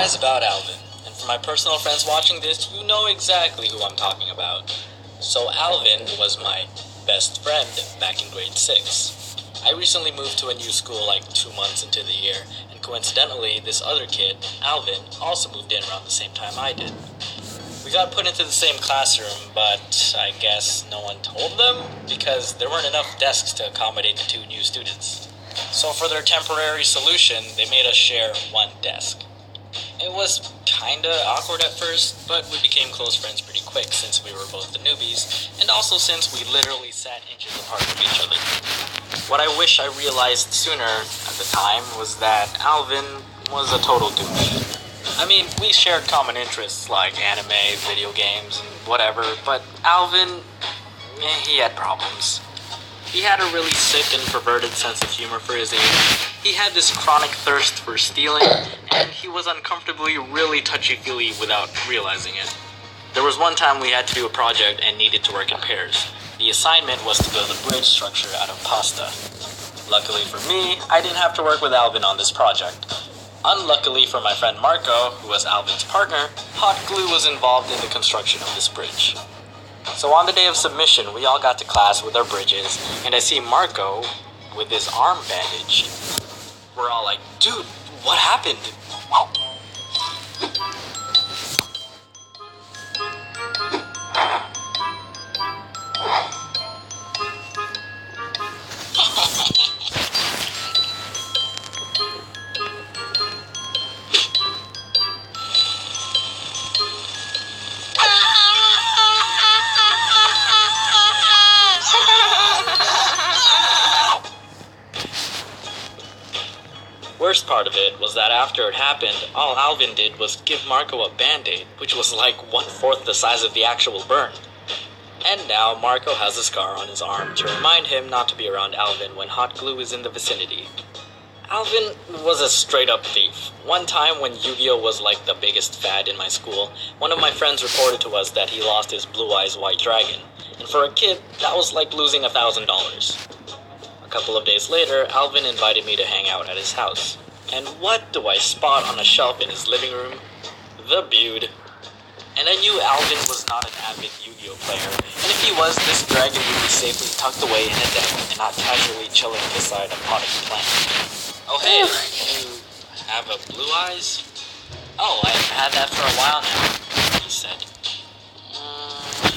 lies about Alvin. And for my personal friends watching this, you know exactly who I'm talking about. So Alvin was my best friend back in grade 6. I recently moved to a new school like 2 months into the year, and coincidentally, this other kid, Alvin, also moved in around the same time I did. We got put into the same classroom, but I guess no one told them because there weren't enough desks to accommodate the 2 new students. So for their temporary solution, they made us share one desk. It was kinda awkward at first, but we became close friends pretty quick since we were both the newbies, and also since we literally sat inches apart from each other. What I wish I realized sooner at the time was that Alvin was a total douche. I mean, we shared common interests like anime, video games, and whatever, but Alvin, he had problems. He had a really sick and perverted sense of humor for his age. He had this chronic thirst for stealing, and he was uncomfortably really touchy-feely without realizing it. There was one time we had to do a project and needed to work in pairs. The assignment was to build a bridge structure out of pasta. Luckily for me, I didn't have to work with Alvin on this project. Unluckily for my friend Marco, who was Alvin's partner, hot glue was involved in the construction of this bridge. So on the day of submission, we all got to class with our bridges, and I see Marco with his arm bandaged. We're all like, dude, what happened? Worst part of it was that after it happened, all Alvin did was give Marco a band-aid, which was like 1/4 the size of the actual burn. And now Marco has a scar on his arm to remind him not to be around Alvin when hot glue is in the vicinity. Alvin was a straight-up thief. One time when Yu-Gi-Oh was like the biggest fad in my school, one of my friends reported to us that he lost his Blue Eyes White Dragon. And for a kid, that was like losing $1,000. A couple of days later, Alvin invited me to hang out at his house. And what do I spot on a shelf in his living room? The Bude. And I knew Alvin was not an avid Yu-Gi-Oh player, and if he was, this dragon would be safely tucked away in a deck and not casually chilling beside a potted plant. Oh hey, you have a Blue Eyes? Oh, I've had that for a while now, he said.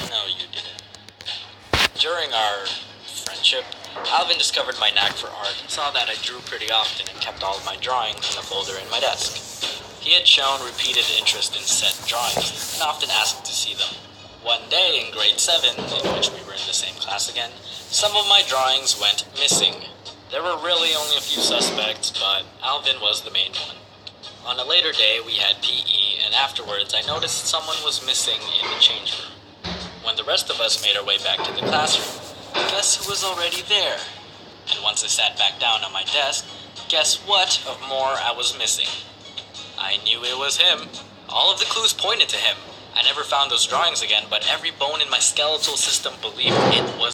No, you didn't. During our friendship, Alvin discovered my knack for art and saw that I drew pretty often and kept all of my drawings in a folder in my desk. He had shown repeated interest in said drawings and often asked to see them. One day in grade 7, in which we were in the same class again, some of my drawings went missing. There were really only a few suspects, but Alvin was the main one. On a later day, we had PE, and afterwards I noticed someone was missing in the change room. When the rest of us made our way back to the classroom, guess who was already there? And once I sat back down on my desk, guess what of more I was missing? I knew it was him. All of the clues pointed to him. I never found those drawings again, but every bone in my skeletal system believed it was